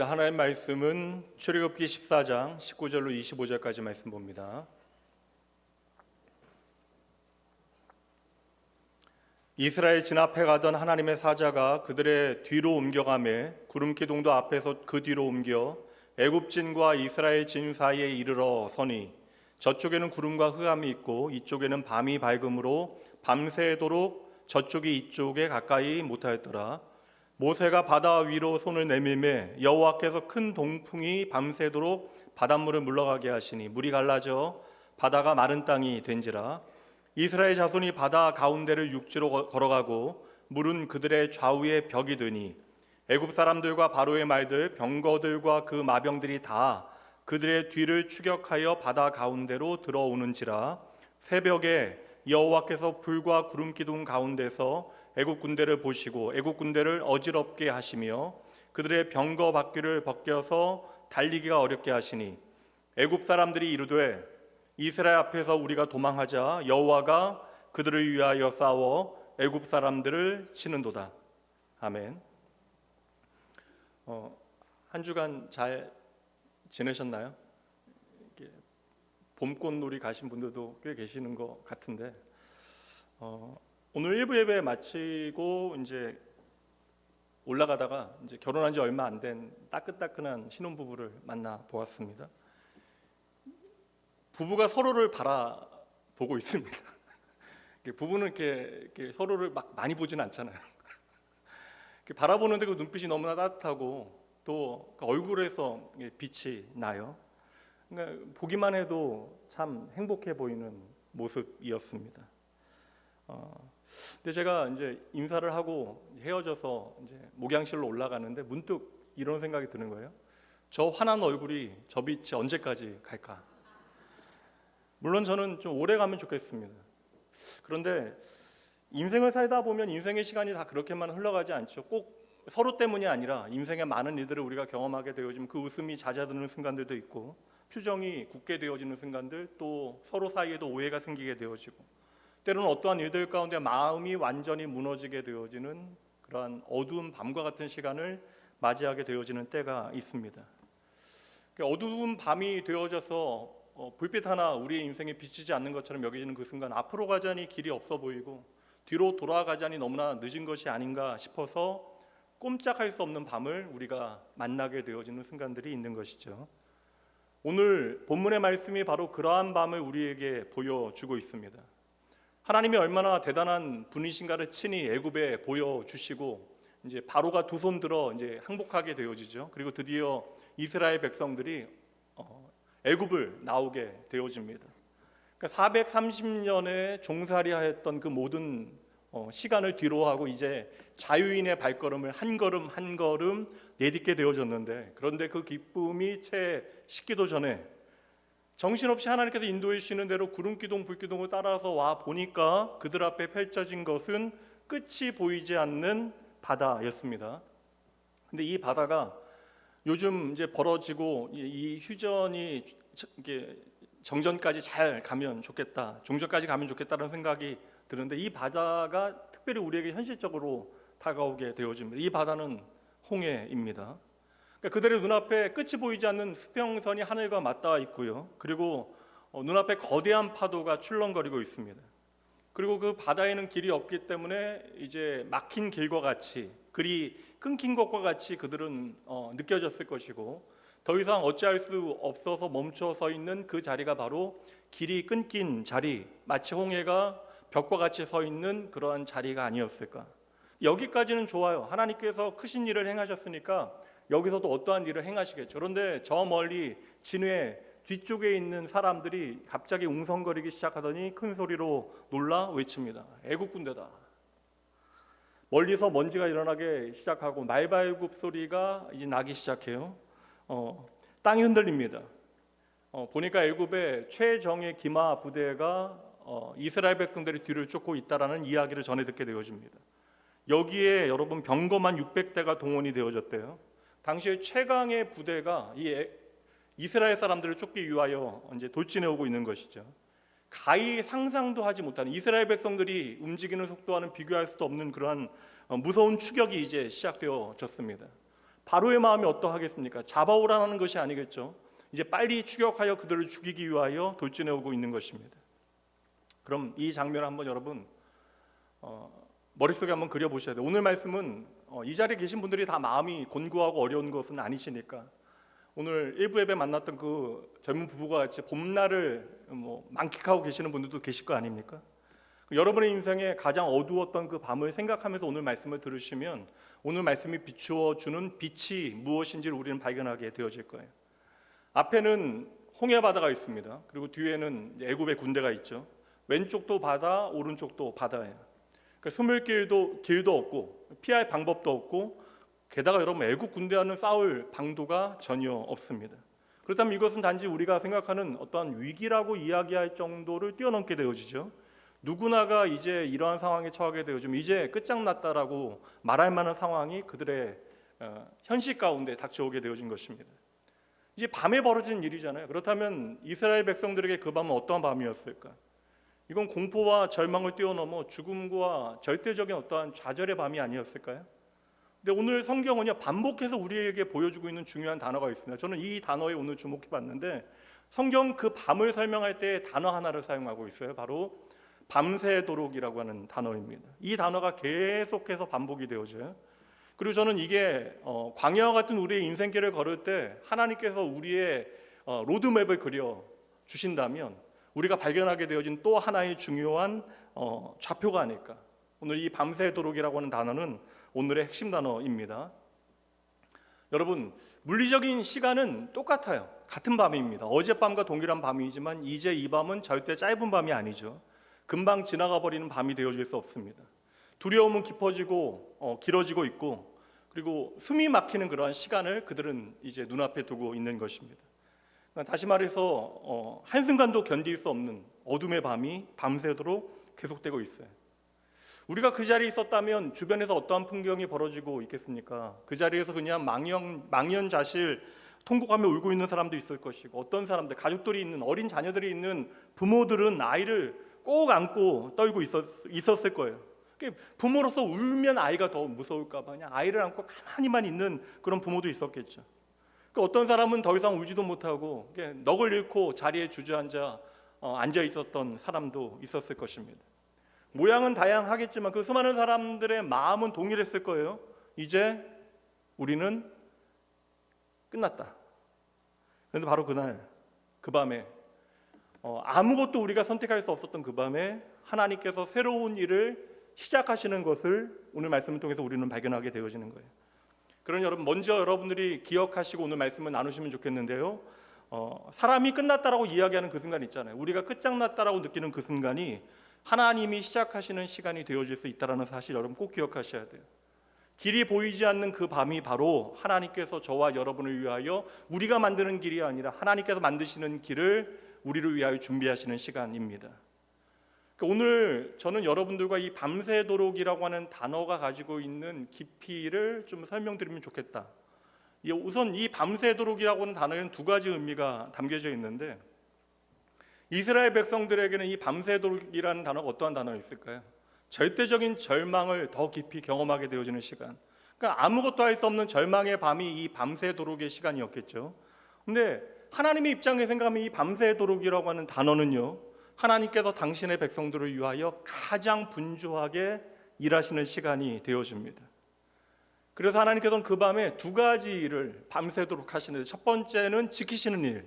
하나님 말씀은 출애굽기 14장 19절로 25절까지 말씀 봅니다. 이스라엘 진압해 가던 하나님의 사자가 그들의 뒤로 옮겨가매 구름기둥도 앞에서 그 뒤로 옮겨 애굽진과 이스라엘 진 사이에 이르러 서니 저쪽에는 구름과 흑암이 있고 이쪽에는 밤이 밝음으로 밤새도록 저쪽이 이쪽에 가까이 못하였더라. 모세가 바다 위로 손을 내밀매 여호와께서 큰 동풍이 밤새도록 바닷물을 물러가게 하시니 물이 갈라져 바다가 마른 땅이 된지라. 이스라엘 자손이 바다 가운데를 육지로 걸어가고 물은 그들의 좌우에 벽이 되니 애굽 사람들과 바로의 말들 병거들과 그 마병들이 다 그들의 뒤를 추격하여 바다 가운데로 들어오는지라. 새벽에 여호와께서 불과 구름 기둥 가운데서 애굽 군대를 보시고 애굽 군대를 어지럽게 하시며 그들의 병거 바퀴를 벗겨서 달리기가 어렵게 하시니 애굽 사람들이 이르되 이스라엘 앞에서 우리가 도망하자 여호와가 그들을 위하여 싸워 애굽 사람들을 치는도다. 아멘. 한 주간 잘 지내셨나요? 봄꽃놀이 가신 분들도 꽤 계시는 것 같은데 오늘 일부 예배 마치고 이제 올라가다가 이제 결혼한 지 얼마 안 된 따끈따끈한 신혼부부를 만나 보았습니다. 부부가 서로를 바라보고 있습니다. 부부는 이렇게 서로를 막 많이 보지는 않잖아요. 이렇게 바라보는데 그 눈빛이 너무나 따뜻하고 또 그 얼굴에서 빛이 나요. 그러니까 보기만 해도 참 행복해 보이는 모습이었습니다. 근데 제가 이제 인사를 하고 헤어져서 이제 목양실로 올라가는데 문득 이런 생각이 드는 거예요. 저 환한 얼굴이 저 빛이 언제까지 갈까? 물론 저는 좀 오래 가면 좋겠습니다. 그런데 인생을 살다 보면 인생의 시간이 다 그렇게만 흘러가지 않죠. 꼭 서로 때문이 아니라 인생의 많은 일들을 우리가 경험하게 되어지면 그 웃음이 잦아드는 순간들도 있고 표정이 굳게 되어지는 순간들, 또 서로 사이에도 오해가 생기게 되어지고 때로는 어떠한 일들 가운데 마음이 완전히 무너지게 되어지는 그러한 어두운 밤과 같은 시간을 맞이하게 되어지는 때가 있습니다. 어두운 밤이 되어져서 불빛 하나 우리의 인생에 비치지 않는 것처럼 여겨지는 그 순간 앞으로 가자니 길이 없어 보이고 뒤로 돌아가자니 너무나 늦은 것이 아닌가 싶어서 꼼짝할 수 없는 밤을 우리가 만나게 되어지는 순간들이 있는 것이죠. 오늘 본문의 말씀이 바로 그러한 밤을 우리에게 보여주고 있습니다. 하나님이 얼마나 대단한 분이신가를 친히 애굽에 보여주시고 이제 바로가 두 손 들어 이제 항복하게 되어지죠. 그리고 드디어 이스라엘 백성들이 애굽을 나오게 되어집니다. 그러니까 430년에 종살이하였던 그 모든 시간을 뒤로하고 이제 자유인의 발걸음을 한 걸음 한 걸음 내딛게 되어졌는데, 그런데 그 기쁨이 채 식기도 전에 정신없이 하나님께서 인도해 주시는 대로 구름기둥 불기둥을 따라서 와 보니까 그들 앞에 펼쳐진 것은 끝이 보이지 않는 바다였습니다. 근데 이 바다가 요즘 이제 벌어지고 이 휴전이 정전까지 잘 가면 좋겠다, 종전까지 가면 좋겠다는 생각이 드는데 이 바다가 특별히 우리에게 현실적으로 다가오게 되어집니다. 이 바다는 홍해입니다. 그러니까 그들의 눈앞에 끝이 보이지 않는 수평선이 하늘과 맞닿아 있고요. 그리고 눈앞에 거대한 파도가 출렁거리고 있습니다. 그리고 그 바다에는 길이 없기 때문에 이제 막힌 길과 같이, 길이 끊긴 것과 같이 그들은 느껴졌을 것이고, 더 이상 어찌할 수 없어서 멈춰 서 있는 그 자리가 바로 길이 끊긴 자리, 마치 홍해가 벽과 같이 서 있는 그러한 자리가 아니었을까. 여기까지는 좋아요. 하나님께서 크신 일을 행하셨으니까 여기서도 어떠한 일을 행하시겠죠. 그런데 저 멀리 진해 뒤쪽에 있는 사람들이 갑자기 웅성거리기 시작하더니 큰 소리로 놀라 외칩니다. 애국 군대다. 멀리서 먼지가 일어나기 시작하고 말발굽 소리가 이제 나기 시작해요. 땅이 흔들립니다. 보니까 애굽의 최정예 기마 부대가 이스라엘 백성들이 뒤를 쫓고 있다라는 이야기를 전해 듣게 되어집니다. 여기에 여러분 병거만 600대가 동원이 되어졌대요. 당시에 최강의 부대가 이 이스라엘 사람들을 쫓기 위하여 이제 돌진해 오고 있는 것이죠. 가히 상상도 하지 못하는, 이스라엘 백성들이 움직이는 속도와는 비교할 수도 없는 그러한 무서운 추격이 이제 시작되어졌습니다. 바로의 마음이 어떠하겠습니까? 잡아오라는 것이 아니겠죠. 이제 빨리 추격하여 그들을 죽이기 위하여 돌진해 오고 있는 것입니다. 그럼 이 장면을 한번 여러분 머릿속에 한번 그려보셔야 돼요. 오늘 말씀은 이 자리에 계신 분들이 다 마음이 곤고하고 어려운 것은 아니시니까, 오늘 일부 예배 만났던 그 젊은 부부가 같이 봄날을 만끽하고 계시는 분들도 계실 거 아닙니까? 여러분의 인생에 가장 어두웠던 그 밤을 생각하면서 오늘 말씀을 들으시면 오늘 말씀이 비추어 주는 빛이 무엇인지를 우리는 발견하게 되어질 거예요. 앞에는 홍해 바다가 있습니다. 그리고 뒤에는 애굽의 군대가 있죠. 왼쪽도 바다, 오른쪽도 바다예요. 그러니까 숨을 길도 없고 피할 방법도 없고, 게다가 여러분 애국 군대와는 싸울 방도가 전혀 없습니다. 그렇다면 이것은 단지 우리가 생각하는 어떠한 위기라고 이야기할 정도를 뛰어넘게 되어지죠. 누구나가 이제 이러한 상황에 처하게 되어지면 이제 끝장났다라고 말할 만한 상황이 그들의 현실 가운데 닥쳐오게 되어진 것입니다. 이제 밤에 벌어진 일이잖아요. 그렇다면 이스라엘 백성들에게 그 밤은 어떠한 밤이었을까? 이건 공포와 절망을 뛰어넘어 죽음과 절대적인 어떠한 좌절의 밤이 아니었을까요? 근데 오늘 성경은요, 반복해서 우리에게 보여주고 있는 중요한 단어가 있습니다. 저는 이 단어에 오늘 주목해 봤는데, 성경 그 밤을 설명할 때 단어 하나를 사용하고 있어요. 바로 밤새도록이라고 하는 단어입니다. 이 단어가 계속해서 반복이 되어져요. 그리고 저는 이게 광야와 같은 우리의 인생길을 걸을 때 하나님께서 우리의 로드맵을 그려 주신다면 우리가 발견하게 되어진 또 하나의 중요한 좌표가 아닐까. 오늘 이 밤새도록이라고 하는 단어는 오늘의 핵심 단어입니다. 여러분, 물리적인 시간은 똑같아요. 같은 밤입니다. 어젯밤과 동일한 밤이지만 이제 이 밤은 절대 짧은 밤이 아니죠. 금방 지나가 버리는 밤이 되어질 수 없습니다. 두려움은 깊어지고 길어지고 있고, 그리고 숨이 막히는 그러한 시간을 그들은 이제 눈앞에 두고 있는 것입니다. 다시 말해서 한순간도 견딜 수 없는 어둠의 밤이 밤새도록 계속되고 있어요. 우리가 그 자리에 있었다면 주변에서 어떠한 풍경이 벌어지고 있겠습니까? 그 자리에서 그냥 망연자실 통곡하며 울고 있는 사람도 있을 것이고, 어떤 사람들, 가족들이 있는, 어린 자녀들이 있는 부모들은 아이를 꼭 안고 떨고 있었을 거예요. 부모로서 울면 아이가 더 무서울까 봐 그냥 아이를 안고 가만히만 있는 그런 부모도 있었겠죠. 어떤 사람은 더 이상 울지도 못하고 넋을 잃고 자리에 주저앉아 앉아 있었던 사람도 있었을 것입니다. 모양은 다양하겠지만 그 수많은 사람들의 마음은 동일했을 거예요. 이제 우리는 끝났다. 그런데 바로 그날, 그 밤에 아무것도 우리가 선택할 수 없었던 그 밤에 하나님께서 새로운 일을 시작하시는 것을 오늘 말씀을 통해서 우리는 발견하게 되어지는 거예요. 그러니 여러분, 먼저 여러분들이 기억하시고 오늘 말씀을 나누시면 좋겠는데요, 사람이 끝났다라고 이야기하는 그 순간 있잖아요. 우리가 끝장났다라고 느끼는 그 순간이 하나님이 시작하시는 시간이 되어질 수 있다는 사실 여러분 꼭 기억하셔야 돼요. 길이 보이지 않는 그 밤이 바로 하나님께서 저와 여러분을 위하여 우리가 만드는 길이 아니라 하나님께서 만드시는 길을 우리를 위하여 준비하시는 시간입니다. 오늘 저는 여러분들과 이 밤새도록이라고 하는 단어가 가지고 있는 깊이를 좀 설명드리면 좋겠다. 우선 이 밤새도록이라고 하는 단어에는 두 가지 의미가 담겨져 있는데, 이스라엘 백성들에게는 이 밤새도록이라는 단어가 어떠한 단어였을까요? 절대적인 절망을 더 깊이 경험하게 되어지는 시간. 그러니까 아무것도 할 수 없는 절망의 밤이 이 밤새도록의 시간이었겠죠. 근데 하나님의 입장에 생각하면 이 밤새도록이라고 하는 단어는요, 하나님께서 당신의 백성들을 위하여 가장 분주하게 일하시는 시간이 되어집니다. 그래서 하나님께서는 그 밤에 두 가지 일을 밤새도록 하시는데, 첫 번째는 지키시는 일,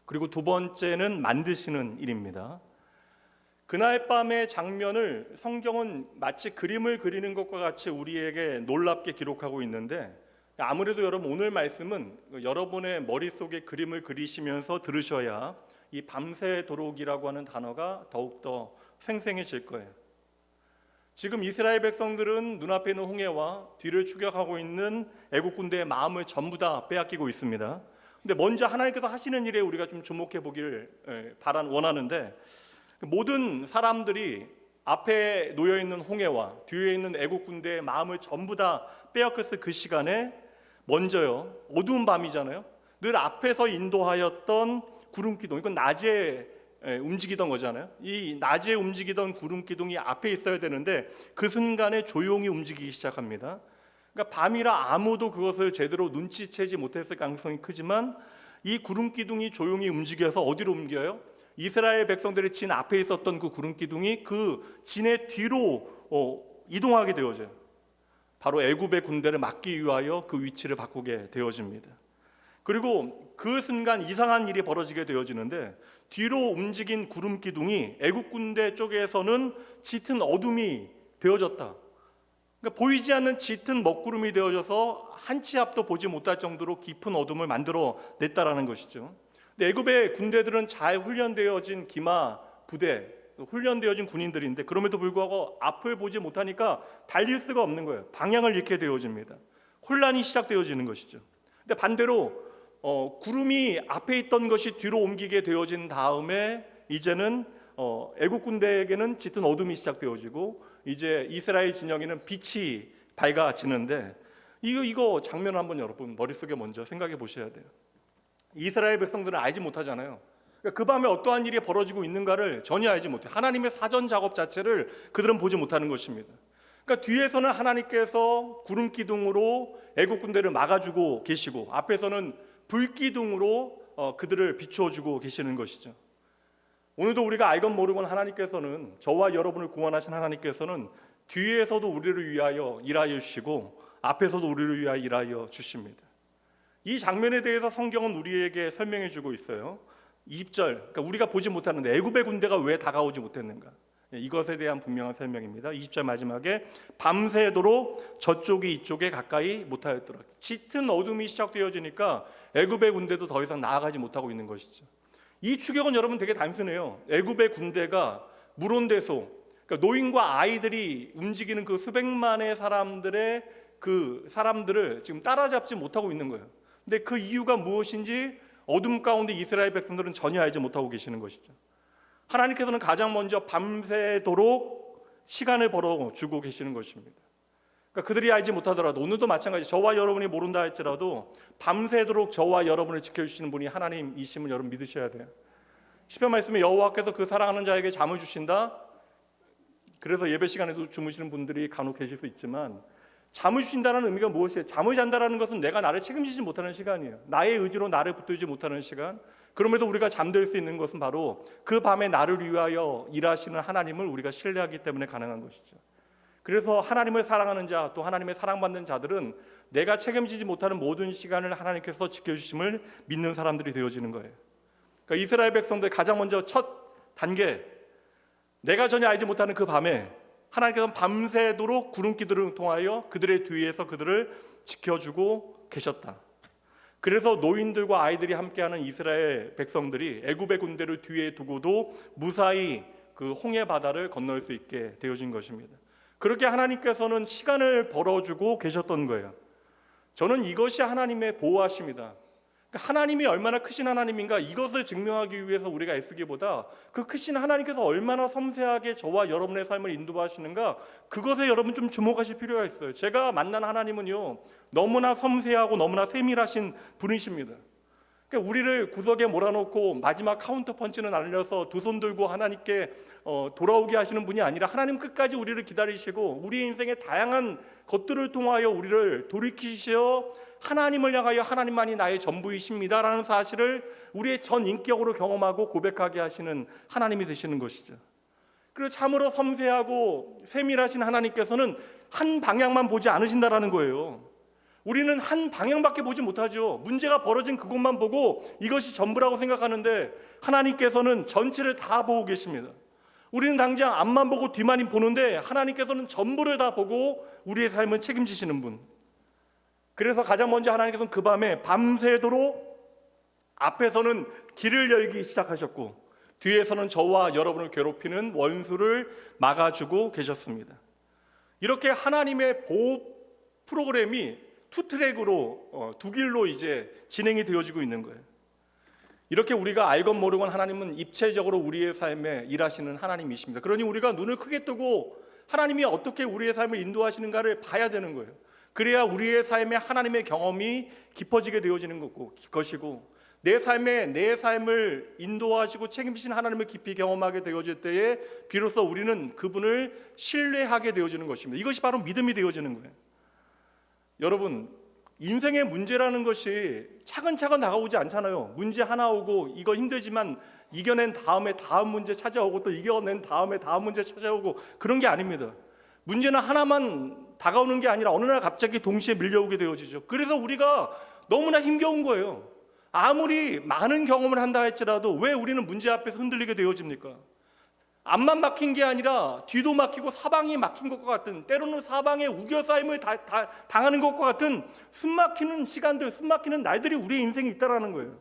그리고 두 번째는 만드시는 일입니다. 그날 밤의 장면을 성경은 마치 그림을 그리는 것과 같이 우리에게 놀랍게 기록하고 있는데, 아무래도 여러분 오늘 말씀은 여러분의 머릿속에 그림을 그리시면서 들으셔야 이 밤새도록이라고 하는 단어가 더욱더 생생해질 거예요. 지금 이스라엘 백성들은 눈앞에 있는 홍해와 뒤를 추격하고 있는 애국 군대의 마음을 전부 다 빼앗기고 있습니다. 근데 먼저 하나님께서 하시는 일에 우리가 좀 주목해 보기를 원하는데, 모든 사람들이 앞에 놓여 있는 홍해와 뒤에 있는 애국 군대의 마음을 전부 다 빼앗겼을 그 시간에 먼저요, 어두운 밤이잖아요. 늘 앞에서 인도하였던 구름기둥, 이건 낮에 움직이던 거잖아요. 이 낮에 움직이던 구름기둥이 앞에 있어야 되는데 그 순간에 조용히 움직이기 시작합니다. 그러니까 밤이라 아무도 그것을 제대로 눈치채지 못했을 가능성이 크지만 이 구름 기둥이 조용히 움직여서 어디로 옮겨요? 이스라엘 백성들의 진 앞에 있었던 그 구름 기둥이 그 진의 뒤로 이동하게 되어져요. 바로 애굽의 군대를 막기 위하여 그 위치를 바꾸게 되어집니다. 그리고 그 순간 이상한 일이 벌어지게 되어지는데 뒤로 움직인 구름 기둥이 애굽 군대 쪽에서는 짙은 어둠이 되어졌다. 그러니까 보이지 않는 짙은 먹구름이 되어져서 한 치 앞도 보지 못할 정도로 깊은 어둠을 만들어 냈다라는 것이죠. 근데 애굽의 군대들은 잘 훈련되어진 기마 부대, 훈련되어진 군인들인데 그럼에도 불구하고 앞을 보지 못하니까 달릴 수가 없는 거예요. 방향을 잃게 되어집니다. 혼란이 시작되어지는 것이죠. 근데 반대로 구름이 앞에 있던 것이 뒤로 옮기게 되어진 다음에 이제는 애국 군대에게는 짙은 어둠이 시작되어지고 이제 이스라엘 진영에는 빛이 밝아지는데 이거 장면을 한번 여러분 머릿속에 먼저 생각해 보셔야 돼요. 이스라엘 백성들은 알지 못하잖아요. 그러니까 그 밤에 어떠한 일이 벌어지고 있는가를 전혀 알지 못해요. 하나님의 사전 작업 자체를 그들은 보지 못하는 것입니다. 그러니까 뒤에서는 하나님께서 구름 기둥으로 애국 군대를 막아주고 계시고 앞에서는 불 기둥으로 그들을 비추어주고 계시는 것이죠. 오늘도 우리가 알건 모르건 하나님께서는 저와 여러분을 구원하신 하나님께서는 뒤에서도 우리를 위하여 일하여 주시고 앞에서도 우리를 위하여 일하여 주십니다. 이 장면에 대해서 성경은 우리에게 설명해 주고 있어요. 20절, 그러니까 우리가 보지 못하는데 애굽의 군대가 왜 다가오지 못했는가, 이것에 대한 분명한 설명입니다. 20절 마지막에 밤새도록 저쪽이 이쪽에 가까이 못하였더라. 짙은 어둠이 시작되어지니까 애굽의 군대도 더 이상 나아가지 못하고 있는 것이죠. 이 추격은 여러분 되게 단순해요. 애굽의 군대가 물온대소, 그러니까 노인과 아이들이 움직이는 그 수백만의 사람들의 그 사람들을 지금 따라잡지 못하고 있는 거예요. 근데 그 이유가 무엇인지 어둠 가운데 이스라엘 백성들은 전혀 알지 못하고 계시는 것이죠. 하나님께서는 가장 먼저 밤새도록 시간을 벌어주고 계시는 것입니다. 그러니까 그들이 알지 못하더라도 오늘도 마찬가지, 저와 여러분이 모른다 할지라도 밤새도록 저와 여러분을 지켜주시는 분이 하나님이심을 여러분 믿으셔야 돼요. 시편 말씀에 여호와께서 그 사랑하는 자에게 잠을 주신다. 그래서 예배 시간에도 주무시는 분들이 간혹 계실 수 있지만 잠을 주신다는 의미가 무엇이에요? 잠을 잔다는 것은 내가 나를 책임지지 못하는 시간이에요. 나의 의지로 나를 붙들지 못하는 시간. 그럼에도 우리가 잠들 수 있는 것은 바로 그 밤에 나를 위하여 일하시는 하나님을 우리가 신뢰하기 때문에 가능한 것이죠. 그래서 하나님을 사랑하는 자, 또 하나님의 사랑받는 자들은 내가 책임지지 못하는 모든 시간을 하나님께서 지켜주심을 믿는 사람들이 되어지는 거예요. 그러니까 이스라엘 백성들 가장 먼저 첫 단계, 내가 전혀 알지 못하는 그 밤에 하나님께서는 밤새도록 구름기둥을 통하여 그들의 뒤에서 그들을 지켜주고 계셨다. 그래서 노인들과 아이들이 함께하는 이스라엘 백성들이 애굽의 군대를 뒤에 두고도 무사히 그 홍해 바다를 건널 수 있게 되어진 것입니다. 그렇게 하나님께서는 시간을 벌어주고 계셨던 거예요. 저는 이것이 하나님의 보호하심이다. 그러니까 하나님이 얼마나 크신 하나님인가, 이것을 증명하기 위해서 우리가 애쓰기보다 그 크신 하나님께서 얼마나 섬세하게 저와 여러분의 삶을 인도하시는가, 그것에 여러분 좀 주목하실 필요가 있어요. 제가 만난 하나님은요 너무나 섬세하고 너무나 세밀하신 분이십니다. 그러니까 우리를 구석에 몰아놓고 마지막 카운터 펀치는 날려서 두 손 들고 하나님께 돌아오게 하시는 분이 아니라 하나님 끝까지 우리를 기다리시고 우리의 인생의 다양한 것들을 통하여 우리를 돌이키시어 하나님을 향하여 하나님만이 나의 전부이십니다라는 사실을 우리의 전 인격으로 경험하고 고백하게 하시는 하나님이 되시는 것이죠. 그리고 참으로 섬세하고 세밀하신 하나님께서는 한 방향만 보지 않으신다라는 거예요. 우리는 한 방향밖에 보지 못하죠. 문제가 벌어진 그곳만 보고 이것이 전부라고 생각하는데 하나님께서는 전체를 다 보고 계십니다. 우리는 당장 앞만 보고 뒤만 보는데 하나님께서는 전부를 다 보고 우리의 삶을 책임지시는 분. 그래서 가장 먼저 하나님께서는 그 밤에 밤새도록 앞에서는 길을 열기 시작하셨고 뒤에서는 저와 여러분을 괴롭히는 원수를 막아주고 계셨습니다. 이렇게 하나님의 보호 프로그램이 투 트랙으로 두 길로 이제 진행이 되어지고 있는 거예요. 이렇게 우리가 알건 모르건 하나님은 입체적으로 우리의 삶에 일하시는 하나님이십니다. 그러니 우리가 눈을 크게 뜨고 하나님이 어떻게 우리의 삶을 인도하시는가를 봐야 되는 거예요. 그래야 우리의 삶에 하나님의 경험이 깊어지게 되어지는 것이고 내 삶을 인도하시고 책임지신 하나님을 깊이 경험하게 되어질 때에 비로소 우리는 그분을 신뢰하게 되어지는 것입니다. 이것이 바로 믿음이 되어지는 거예요. 여러분, 인생의 문제라는 것이 차근차근 다가오지 않잖아요. 문제 하나 오고 이거 힘들지만 이겨낸 다음에 다음 문제 찾아오고 또 이겨낸 다음에 다음 문제 찾아오고 그런 게 아닙니다. 문제는 하나만 다가오는 게 아니라 어느 날 갑자기 동시에 밀려오게 되어지죠. 그래서 우리가 너무나 힘겨운 거예요. 아무리 많은 경험을 한다 할지라도 왜 우리는 문제 앞에서 흔들리게 되어집니까? 앞만 막힌 게 아니라 뒤도 막히고 사방이 막힌 것과 같은, 때로는 사방에 우겨싸임을 당하는 것과 같은 숨막히는 시간들, 숨막히는 날들이 우리의 인생에 있다라는 거예요.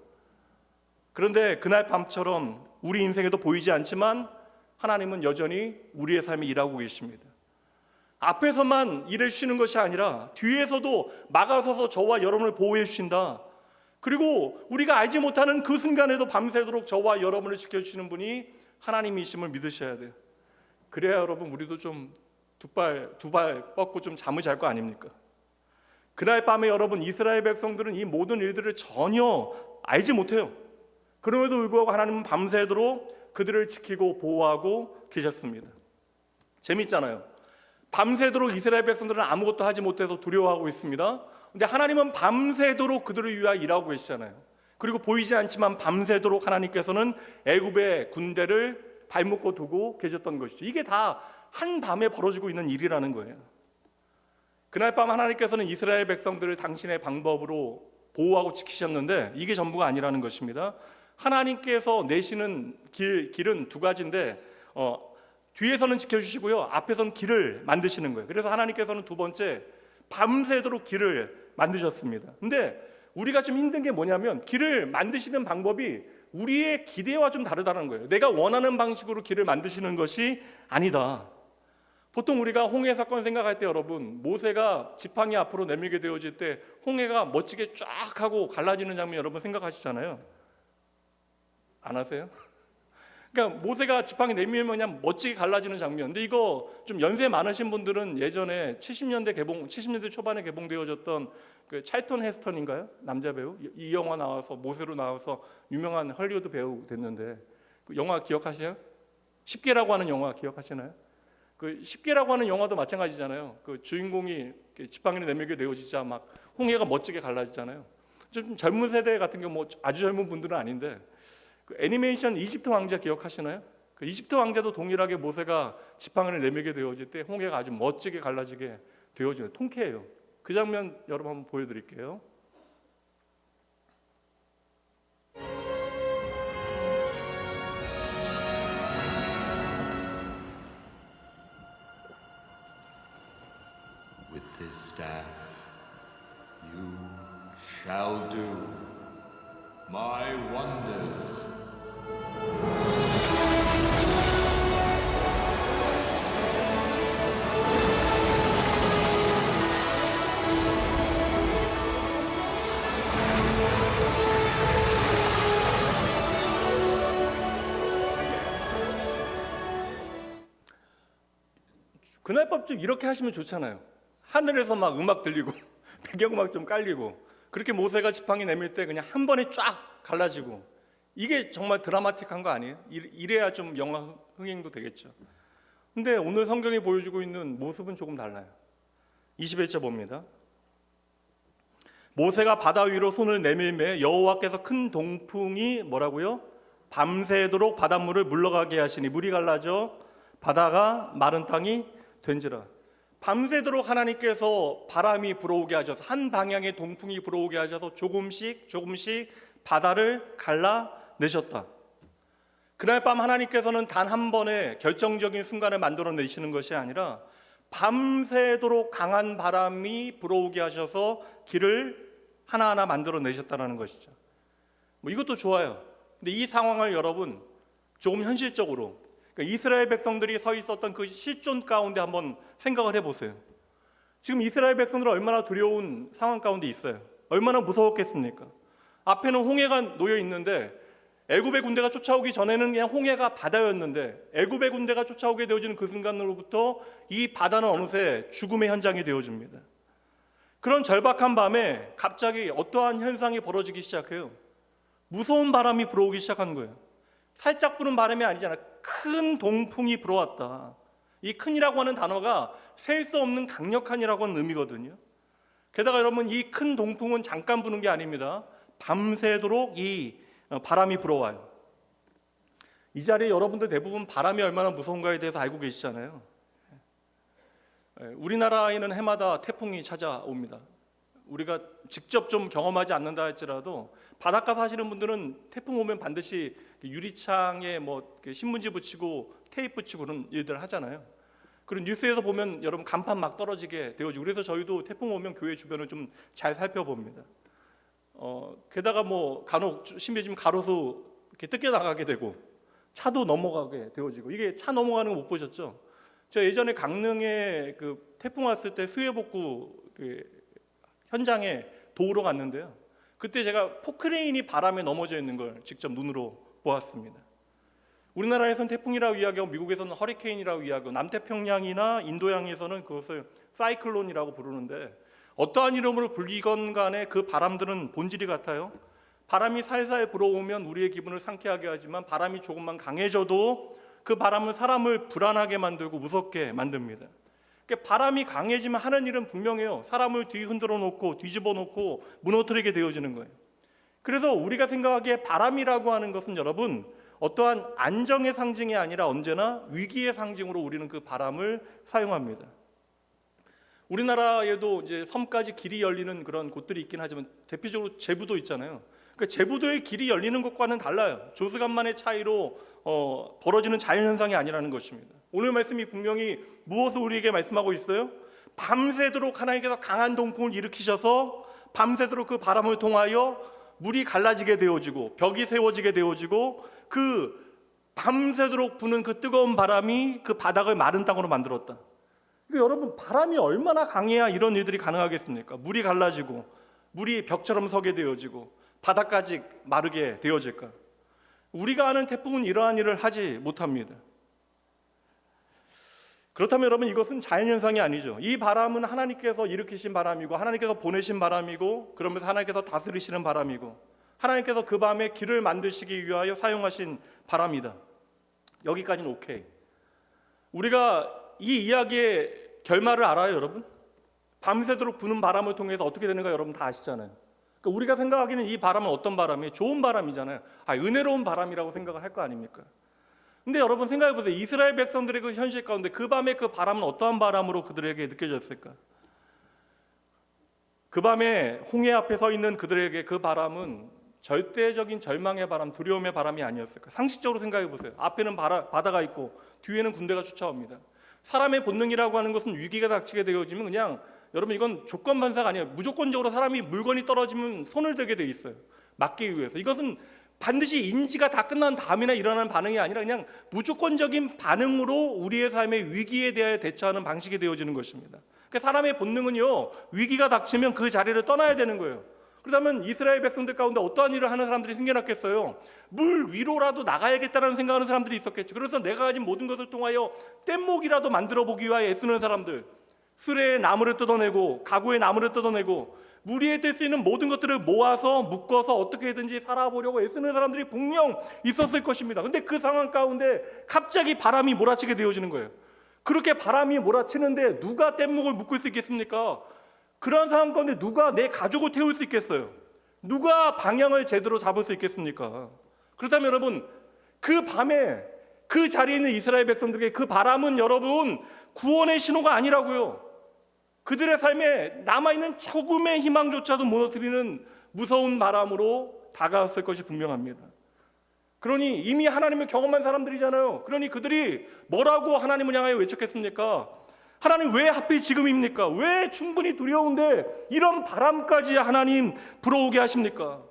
그런데 그날 밤처럼 우리 인생에도 보이지 않지만 하나님은 여전히 우리의 삶에 일하고 계십니다. 앞에서만 일해 주시는 것이 아니라 뒤에서도 막아서서 저와 여러분을 보호해 주신다. 그리고 우리가 알지 못하는 그 순간에도 밤새도록 저와 여러분을 지켜주시는 분이 하나님이심을 믿으셔야 돼요. 그래야 여러분 우리도 좀 두 발 뻗고 좀 잠을 잘 거 아닙니까? 그날 밤에 여러분 이스라엘 백성들은 이 모든 일들을 전혀 알지 못해요. 그럼에도 불구하고 하나님은 밤새도록 그들을 지키고 보호하고 계셨습니다. 재밌잖아요. 밤새도록 이스라엘 백성들은 아무것도 하지 못해서 두려워하고 있습니다. 근데 하나님은 밤새도록 그들을 위하여 일하고 계시잖아요. 그리고 보이지 않지만 밤새도록 하나님께서는 애굽의 군대를 발묶고 두고 계셨던 것이죠. 이게 다 한밤에 벌어지고 있는 일이라는 거예요. 그날 밤 하나님께서는 이스라엘 백성들을 당신의 방법으로 보호하고 지키셨는데 이게 전부가 아니라는 것입니다. 하나님께서 내시는 길은 두 가지인데 뒤에서는 지켜주시고요, 앞에서는 길을 만드시는 거예요. 그래서 하나님께서는 두 번째 밤새도록 길을 만드셨습니다. 근데 우리가 좀 힘든 게 뭐냐면 길을 만드시는 방법이 우리의 기대와 좀 다르다는 거예요. 내가 원하는 방식으로 길을 만드시는 것이 아니다. 보통 우리가 홍해 사건 생각할 때 여러분, 모세가 지팡이 앞으로 내밀게 되어질 때 홍해가 멋지게 쫙 하고 갈라지는 장면 여러분 생각하시잖아요. 안 하세요? 그러니까 모세가 지팡이 내밀면 그냥 멋지게 갈라지는 장면. 근데 이거 좀 연세 많으신 분들은 예전에 70년대 초반에 개봉되어졌던 그 찰턴 헤스턴인가요? 남자 배우. 이 영화 나와서 모세로 나와서 유명한 헐리우드 배우 됐는데 그 영화 기억하세요? 10개라고 하는 영화 기억하시나요? 그 10개라고 하는 영화도 마찬가지잖아요. 그 주인공이 지팡이를 내밀게 되어지자 막 홍해가 멋지게 갈라지잖아요. 좀 젊은 세대 같은 경우 뭐 아주 젊은 분들은 아닌데 그 애니메이션 이집트 왕자 기억하시나요? 그 이집트 왕자도 동일하게 모세가 지팡이를 내밀게 되어질 때 홍해가 아주 멋지게 갈라지게 되어져요. 통쾌해요. 그 장면 여러분 한번 보여드릴게요. With this staff you shall do my wonders. 그날 밤 좀 이렇게 하시면 좋잖아요. 하늘에서 막 음악 들리고 배경음악 좀 깔리고 그렇게 모세가 지팡이 내밀 때 그냥 한 번에 쫙 갈라지고 이게 정말 드라마틱한 거 아니에요? 이래야 좀 영화 흥행도 되겠죠. 근데 오늘 성경이 보여주고 있는 모습은 조금 달라요. 21절 봅니다. 모세가 바다 위로 손을 내밀매 여호와께서 큰 동풍이 뭐라고요? 밤새도록 바닷물을 물러가게 하시니 물이 갈라져 바다가 마른 땅이 된지라. 밤새도록 하나님께서 바람이 불어오게 하셔서 한 방향의 동풍이 불어오게 하셔서 조금씩 바다를 갈라내셨다. 그날 밤 하나님께서는 단 한 번의 결정적인 순간을 만들어내시는 것이 아니라 밤새도록 강한 바람이 불어오게 하셔서 길을 하나하나 만들어내셨다는 것이죠. 뭐 이것도 좋아요. 근데 이 상황을 여러분 조금 현실적으로 그러니까 이스라엘 백성들이 서 있었던 그 실존 가운데 한번 생각을 해보세요. 지금 이스라엘 백성들은 얼마나 두려운 상황 가운데 있어요. 얼마나 무서웠겠습니까? 앞에는 홍해가 놓여 있는데 애굽의 군대가 쫓아오기 전에는 그냥 홍해가 바다였는데 애굽의 군대가 쫓아오게 되어지는 그 순간으로부터 이 바다는 어느새 죽음의 현장이 되어집니다. 그런 절박한 밤에 갑자기 어떠한 현상이 벌어지기 시작해요. 무서운 바람이 불어오기 시작한 거예요. 살짝 부는 바람이 아니잖아요. 큰 동풍이 불어왔다. 이 큰이라고 하는 단어가 셀 수 없는 강력한이라고 하는 의미거든요. 게다가 여러분, 이 큰 동풍은 잠깐 부는 게 아닙니다. 밤새도록 이 바람이 불어와요. 이 자리에 여러분들 대부분 바람이 얼마나 무서운가에 대해서 알고 계시잖아요. 우리나라에는 해마다 태풍이 찾아옵니다. 우리가 직접 좀 경험하지 않는다 할지라도 바닷가 사시는 분들은 태풍 오면 반드시 유리창에 뭐 신문지 붙이고 테이프 붙이고 그런 일들 하잖아요. 그리고 뉴스에서 보면 여러분 간판 막 떨어지게 되어지고, 그래서 저희도 태풍 오면 교회 주변을 좀 잘 살펴봅니다. 게다가 뭐 간혹 심해지면 가로수 이렇게 뜯겨 나가게 되고 차도 넘어가게 되어지고, 이게 차 넘어가는 거 못 보셨죠? 저 예전에 강릉에 그 태풍 왔을 때 수해복구 현장에 도우러 갔는데요. 그때 제가 포크레인이 바람에 넘어져 있는 걸 직접 눈으로 보았습니다. 우리나라에서는 태풍이라고 이야기하고 미국에서는 허리케인이라고 이야기하고 남태평양이나 인도양에서는 그것을 사이클론이라고 부르는데, 어떠한 이름으로 불리건 간에 그 바람들은 본질이 같아요. 바람이 살살 불어오면 우리의 기분을 상쾌하게 하지만 바람이 조금만 강해져도 그 바람은 사람을 불안하게 만들고 무섭게 만듭니다. 그러니까 바람이 강해지면 하는 일은 분명해요. 사람을 뒤흔들어 놓고 뒤집어 놓고 무너뜨리게 되어지는 거예요. 그래서 우리가 생각하기에 바람이라고 하는 것은 여러분, 어떠한 안정의 상징이 아니라 언제나 위기의 상징으로 우리는 그 바람을 사용합니다. 우리나라에도 이제 섬까지 길이 열리는 그런 곳들이 있긴 하지만 대표적으로 제부도 있잖아요. 그 제부도의 길이 열리는 것과는 달라요. 조수간만의 차이로 벌어지는 자연현상이 아니라는 것입니다. 오늘 말씀이 분명히 무엇을 우리에게 말씀하고 있어요? 밤새도록 하나님께서 강한 동풍을 일으키셔서 밤새도록 그 바람을 통하여 물이 갈라지게 되어지고 벽이 세워지게 되어지고, 그 밤새도록 부는 그 뜨거운 바람이 그 바닥을 마른 땅으로 만들었다. 그러니까 여러분, 바람이 얼마나 강해야 이런 일들이 가능하겠습니까? 물이 갈라지고 물이 벽처럼 서게 되어지고 바닥까지 마르게 되어질까? 우리가 아는 태풍은 이러한 일을 하지 못합니다. 그렇다면 여러분, 이것은 자연현상이 아니죠. 이 바람은 하나님께서 일으키신 바람이고 하나님께서 보내신 바람이고, 그러면서 하나님께서 다스리시는 바람이고, 하나님께서 그 밤에 길을 만드시기 위하여 사용하신 바람이다. 여기까지는 오케이. 우리가 이 이야기의 결말을 알아요, 여러분? 밤새도록 부는 바람을 통해서 어떻게 되는가 여러분 다 아시잖아요. 그러니까 우리가 생각하기는 이 바람은 어떤 바람이에요? 좋은 바람이잖아요. 은혜로운 바람이라고 생각을 할 거 아닙니까? 근데 여러분 생각해 보세요. 이스라엘 백성들의 그 현실 가운데 그 밤에 그 바람은 어떠한 바람으로 그들에게 느껴졌을까? 그 밤에 홍해 앞에 서 있는 그들에게 그 바람은 절대적인 절망의 바람, 두려움의 바람이 아니었을까? 상식적으로 생각해 보세요. 앞에는 바다가 있고 뒤에는 군대가 쫓아옵니다. 사람의 본능이라고 하는 것은 위기가 닥치게 되어지면 그냥, 여러분 이건 조건반사가 아니에요. 무조건적으로 사람이 물건이 떨어지면 손을 대게 돼 있어요. 막기 위해서. 이것은 반드시 인지가 다 끝난 다음이나 일어나는 반응이 아니라 그냥 무조건적인 반응으로 우리의 삶의 위기에 대하여 대처하는 방식이 되어지는 것입니다. 그러니까 사람의 본능은요, 위기가 닥치면 그 자리를 떠나야 되는 거예요. 그렇다면 이스라엘 백성들 가운데 어떠한 일을 하는 사람들이 생겨났겠어요? 물 위로라도 나가야겠다는 생각하는 사람들이 있었겠죠. 그래서 내가 가진 모든 것을 통하여 뗏목이라도 만들어 보기 위하여 애쓰는 사람들, 수레에 나무를 뜯어내고 가구에 나무를 뜯어내고 무리에 뗄 수 있는 모든 것들을 모아서 묶어서 어떻게든지 살아보려고 애쓰는 사람들이 분명 있었을 것입니다. 근데 그 상황 가운데 갑자기 바람이 몰아치게 되어지는 거예요. 그렇게 바람이 몰아치는데 누가 뗏목을 묶을 수 있겠습니까? 그런 상황 가운데 누가 내 가족을 태울 수 있겠어요? 누가 방향을 제대로 잡을 수 있겠습니까? 그렇다면 여러분, 그 밤에 그 자리에 있는 이스라엘 백성들에게 그 바람은 여러분 구원의 신호가 아니라고요. 그들의 삶에 남아있는 조금의 희망조차도 무너뜨리는 무서운 바람으로 다가왔을 것이 분명합니다. 그러니 이미 하나님을 경험한 사람들이잖아요. 그러니 그들이 뭐라고 하나님을 향하여 외쳤겠습니까? 하나님, 왜 하필 지금입니까? 왜 충분히 두려운데 이런 바람까지 하나님 불어오게 하십니까?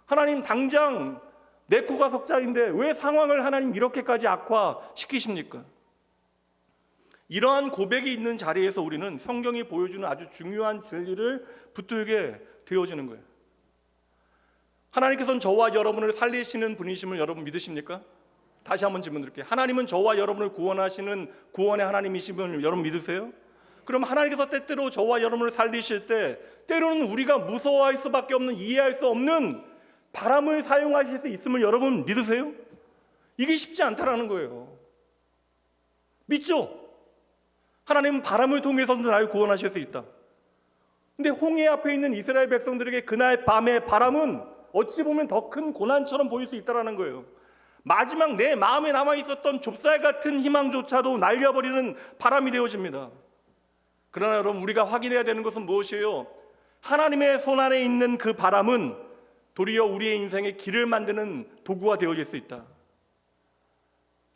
하나님, 당장 내 코가 석자인데 왜 상황을 하나님 이렇게까지 악화시키십니까? 이러한 고백이 있는 자리에서 우리는 성경이 보여주는 아주 중요한 진리를 붙들게 되어지는 거예요. 하나님께서는 저와 여러분을 살리시는 분이심을 여러분 믿으십니까? 다시 한번 질문 드릴게요. 하나님은 저와 여러분을 구원하시는 구원의 하나님이심을 여러분 믿으세요? 그럼 하나님께서 때때로 저와 여러분을 살리실 때 때로는 우리가 무서워할 수밖에 없는, 이해할 수 없는 바람을 사용하실 수 있음을 여러분 믿으세요? 이게 쉽지 않다라는 거예요. 믿죠? 하나님은 바람을 통해서도 나를 구원하실 수 있다. 근데 홍해 앞에 있는 이스라엘 백성들에게 그날 밤의 바람은 어찌 보면 더 큰 고난처럼 보일 수 있다는 거예요. 마지막 내 마음에 남아있었던 좁쌀 같은 희망조차도 날려버리는 바람이 되어집니다. 그러나 여러분, 우리가 확인해야 되는 것은 무엇이에요? 하나님의 손안에 있는 그 바람은 도리어 우리의 인생의 길을 만드는 도구가 되어질 수 있다.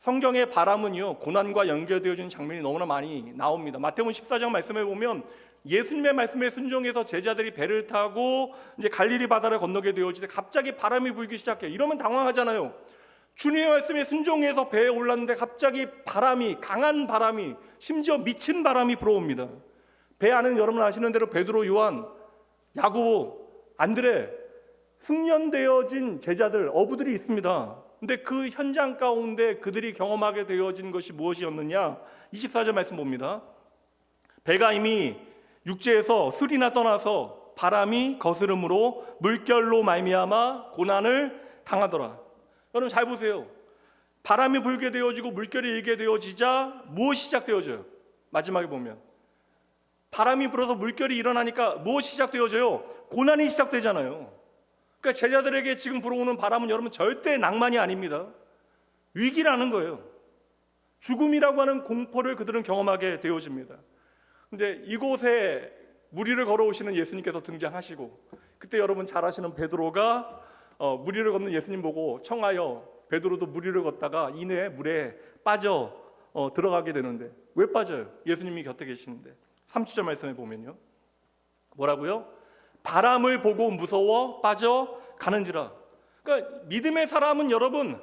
성경의 바람은요, 고난과 연결되어지는 장면이 너무나 많이 나옵니다. 마태복음 14장 말씀에 보면 예수님의 말씀에 순종해서 제자들이 배를 타고 이제 갈릴리 바다를 건너게 되어지는데 갑자기 바람이 불기 시작해요. 이러면 당황하잖아요. 주님의 말씀에 순종해서 배에 올랐는데 갑자기 바람이, 강한 바람이, 심지어 미친 바람이 불어옵니다. 배 안에는 여러분 아시는 대로 베드로, 요한, 야고보, 안드레, 숙련되어진 제자들, 어부들이 있습니다. 근데 그 현장 가운데 그들이 경험하게 되어진 것이 무엇이었느냐? 24절 말씀 봅니다. 배가 이미 육지에서 술이나 떠나서 바람이 거스름으로 물결로 말미암아 고난을 당하더라. 여러분 잘 보세요. 바람이 불게 되어지고 물결이 일게 되어지자 무엇이 시작되어져요? 마지막에 보면 바람이 불어서 물결이 일어나니까 무엇이 시작되어져요? 고난이 시작되잖아요. 그러니까 제자들에게 지금 불어오는 바람은 여러분 절대 낭만이 아닙니다. 위기라는 거예요. 죽음이라고 하는 공포를 그들은 경험하게 되어집니다. 근데 이곳에 무리를 걸어오시는 예수님께서 등장하시고, 그때 여러분 잘 아시는 베드로가 무리를 걷는 예수님 보고 청하여 베드로도 무리를 걷다가 이내 물에 빠져 들어가게 되는데, 왜 빠져요? 예수님이 곁에 계시는데. 30절 말씀에 보면요, 뭐라고요? 바람을 보고 무서워 빠져 가는지라. 그러니까 믿음의 사람은 여러분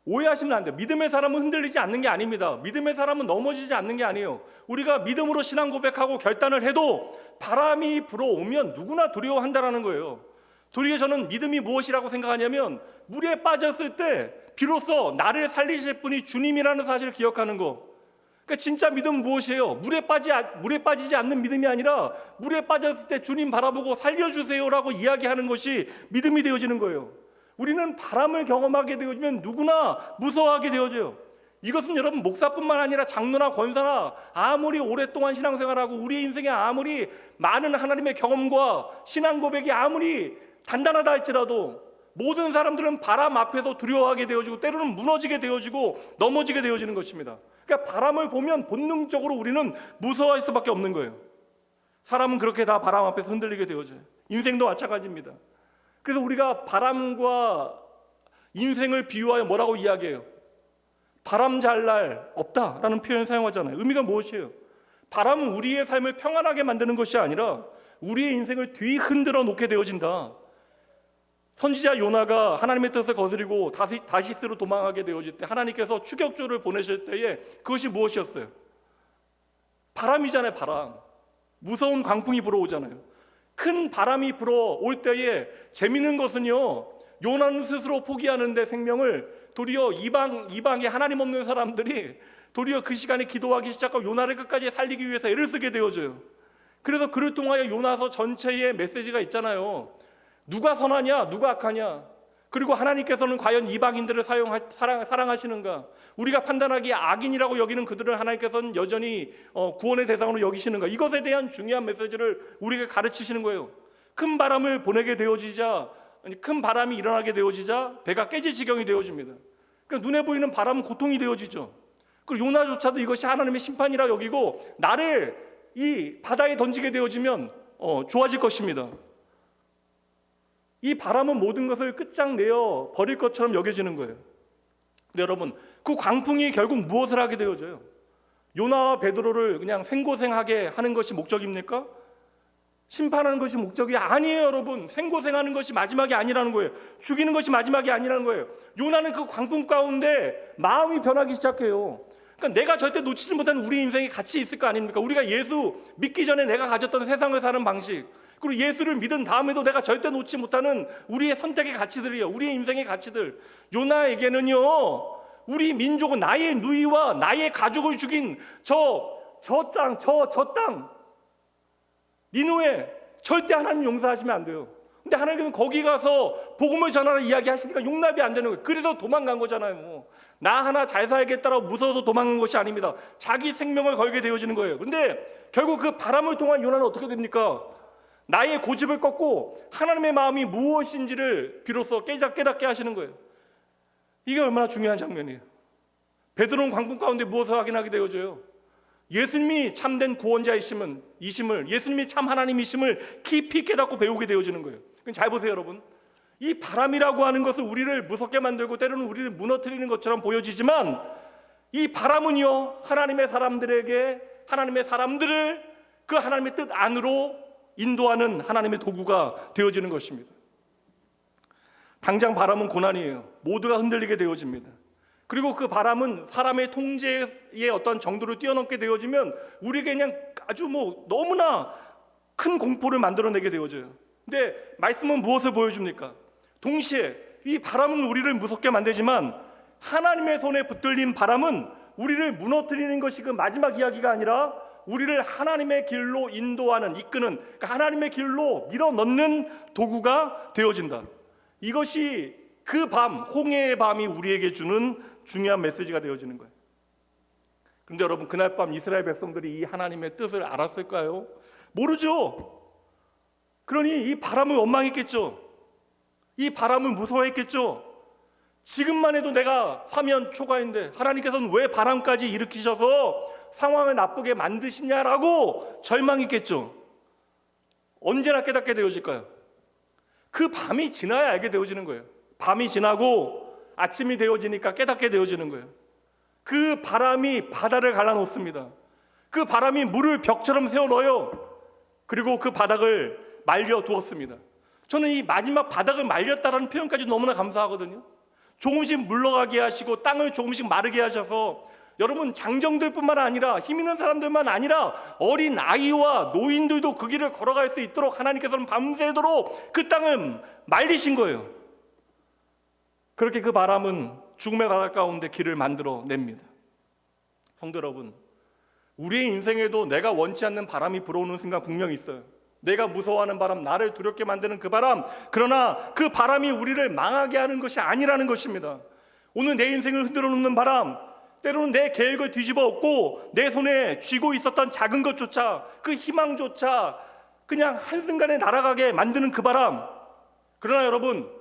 오해하시면 안 돼요. 믿음의 사람은 흔들리지 않는 게 아닙니다. 믿음의 사람은 넘어지지 않는 게 아니에요. 우리가 믿음으로 신앙 고백하고 결단을 해도 바람이 불어오면 누구나 두려워한다라는 거예요. 도리어 저는 믿음이 무엇이라고 생각하냐면, 물에 빠졌을 때 비로소 나를 살리실 분이 주님이라는 사실을 기억하는 거. 그러니까 진짜 믿음은 무엇이에요? 물에 빠지지 않는 믿음이 아니라 물에 빠졌을 때 주님 바라보고 살려주세요라고 이야기하는 것이 믿음이 되어지는 거예요. 우리는 바람을 경험하게 되어지면 누구나 무서워하게 되어져요. 이것은 여러분 목사뿐만 아니라 장로나 권사나 아무리 오랫동안 신앙생활하고 우리의 인생에 아무리 많은 하나님의 경험과 신앙 고백이 아무리 단단하다 할지라도 모든 사람들은 바람 앞에서 두려워하게 되어지고 때로는 무너지게 되어지고 넘어지게 되어지는 것입니다. 그러니까 바람을 보면 본능적으로 우리는 무서워할 수밖에 없는 거예요. 사람은 그렇게 다 바람 앞에서 흔들리게 되어져요. 인생도 마찬가지입니다. 그래서 우리가 바람과 인생을 비유하여 뭐라고 이야기해요? 바람 잘 날 없다라는 표현 사용하잖아요. 의미가 무엇이에요? 바람은 우리의 삶을 평안하게 만드는 것이 아니라 우리의 인생을 뒤흔들어 놓게 되어진다. 선지자 요나가 하나님의 뜻을 거스리고 다시스로 도망하게 되어질 때 하나님께서 추격조를 보내실 때에 그것이 무엇이었어요? 바람이잖아요. 바람. 무서운 광풍이 불어오잖아요. 큰 바람이 불어올 때에 재미있는 것은요, 요나는 스스로 포기하는데 생명을 도리어 이방에 하나님 없는 사람들이 도리어 그 시간에 기도하기 시작하고 요나를 끝까지 살리기 위해서 애를 쓰게 되어져요. 그래서 그를 통하여 요나서 전체의 메시지가 있잖아요. 누가 선하냐, 누가 악하냐, 그리고 하나님께서는 과연 이방인들을 사랑하시는가, 우리가 판단하기에 악인이라고 여기는 그들을 하나님께서는 여전히 구원의 대상으로 여기시는가, 이것에 대한 중요한 메시지를 우리에게 가르치시는 거예요. 큰 바람을 보내게 되어지자, 큰 바람이 일어나게 되어지자 배가 깨질 지경이 되어집니다. 그러니까 눈에 보이는 바람은 고통이 되어지죠. 그리고 요나조차도 이것이 하나님의 심판이라 여기고 나를 이 바다에 던지게 되어지면 좋아질 것입니다. 이 바람은 모든 것을 끝장내어 버릴 것처럼 여겨지는 거예요. 근데 여러분, 그 광풍이 결국 무엇을 하게 되어져요? 요나와 베드로를 그냥 생고생하게 하는 것이 목적입니까? 심판하는 것이 목적이 아니에요. 여러분, 생고생하는 것이 마지막이 아니라는 거예요. 죽이는 것이 마지막이 아니라는 거예요. 요나는 그 광풍 가운데 마음이 변하기 시작해요. 그러니까 내가 절대 놓치지 못하는 우리 인생에 가치 있을 거 아닙니까? 우리가 예수 믿기 전에 내가 가졌던 세상을 사는 방식, 그리고 예수를 믿은 다음에도 내가 절대 놓지 못하는 우리의 선택의 가치들이요, 우리의 인생의 가치들. 요나에게는요, 우리 민족은 나의 누이와 나의 가족을 죽인 저 땅 니누에 절대 하나님 용서하시면 안 돼요. 근데 하나님은 거기 가서 복음을 전하라 이야기하시니까 용납이 안 되는 거예요. 그래서 도망간 거잖아요. 나 하나 잘 살겠다라고 무서워서 도망간 것이 아닙니다. 자기 생명을 걸게 되어지는 거예요. 근데 결국 그 바람을 통한 요나는 어떻게 됩니까? 나의 고집을 꺾고 하나님의 마음이 무엇인지를 비로소 깨닫게 하시는 거예요. 이게 얼마나 중요한 장면이에요. 베드로는 광풍 가운데 무엇을 확인하게 되어져요? 예수님이 참된 구원자이심을, 예수님이 참 하나님이심을 깊이 깨닫고 배우게 되어지는 거예요. 잘 보세요, 여러분. 이 바람이라고 하는 것은 우리를 무섭게 만들고 때로는 우리를 무너뜨리는 것처럼 보여지지만, 이 바람은요, 하나님의 사람들을 그 하나님의 뜻 안으로 인도하는 하나님의 도구가 되어지는 것입니다. 당장 바람은 고난이에요. 모두가 흔들리게 되어집니다. 그리고 그 바람은 사람의 통제의 어떤 정도를 뛰어넘게 되어지면 우리에게 그냥 아주 너무나 큰 공포를 만들어내게 되어져요. 근데 말씀은 무엇을 보여줍니까? 동시에 이 바람은 우리를 무섭게 만들지만 하나님의 손에 붙들린 바람은 우리를 무너뜨리는 것이 그 마지막 이야기가 아니라 우리를 하나님의 길로 인도하는, 이끄는, 그러니까 하나님의 길로 밀어넣는 도구가 되어진다. 이것이 그 밤, 홍해의 밤이 우리에게 주는 중요한 메시지가 되어지는 거예요. 그런데 여러분, 그날 밤 이스라엘 백성들이 이 하나님의 뜻을 알았을까요? 모르죠. 그러니 이 바람을 원망했겠죠. 이 바람을 무서워했겠죠. 지금만 해도 내가 화면 초과인데 하나님께서는 왜 바람까지 일으키셔서 상황을 나쁘게 만드시냐라고 절망했겠죠. 언제나 깨닫게 되어질까요? 그 밤이 지나야 알게 되어지는 거예요. 밤이 지나고 아침이 되어지니까 깨닫게 되어지는 거예요. 그 바람이 바다를 갈라놓습니다. 그 바람이 물을 벽처럼 세워 넣어요. 그리고 그 바닥을 말려 두었습니다. 저는 이 마지막 바닥을 말렸다라는 표현까지 너무나 감사하거든요. 조금씩 물러가게 하시고 땅을 조금씩 마르게 하셔서 여러분, 장정들뿐만 아니라 힘 있는 사람들만 아니라 어린 아이와 노인들도 그 길을 걸어갈 수 있도록 하나님께서는 밤새도록 그 땅을 말리신 거예요. 그렇게 그 바람은 죽음의 바다 가운데 길을 만들어 냅니다. 성도 여러분, 우리의 인생에도 내가 원치 않는 바람이 불어오는 순간 분명히 있어요. 내가 무서워하는 바람, 나를 두렵게 만드는 그 바람, 그러나 그 바람이 우리를 망하게 하는 것이 아니라는 것입니다. 오늘 내 인생을 흔들어 놓는 바람, 때로는 내 계획을 뒤집어 엎고 내 손에 쥐고 있었던 작은 것조차, 그 희망조차 그냥 한순간에 날아가게 만드는 그 바람. 그러나 여러분,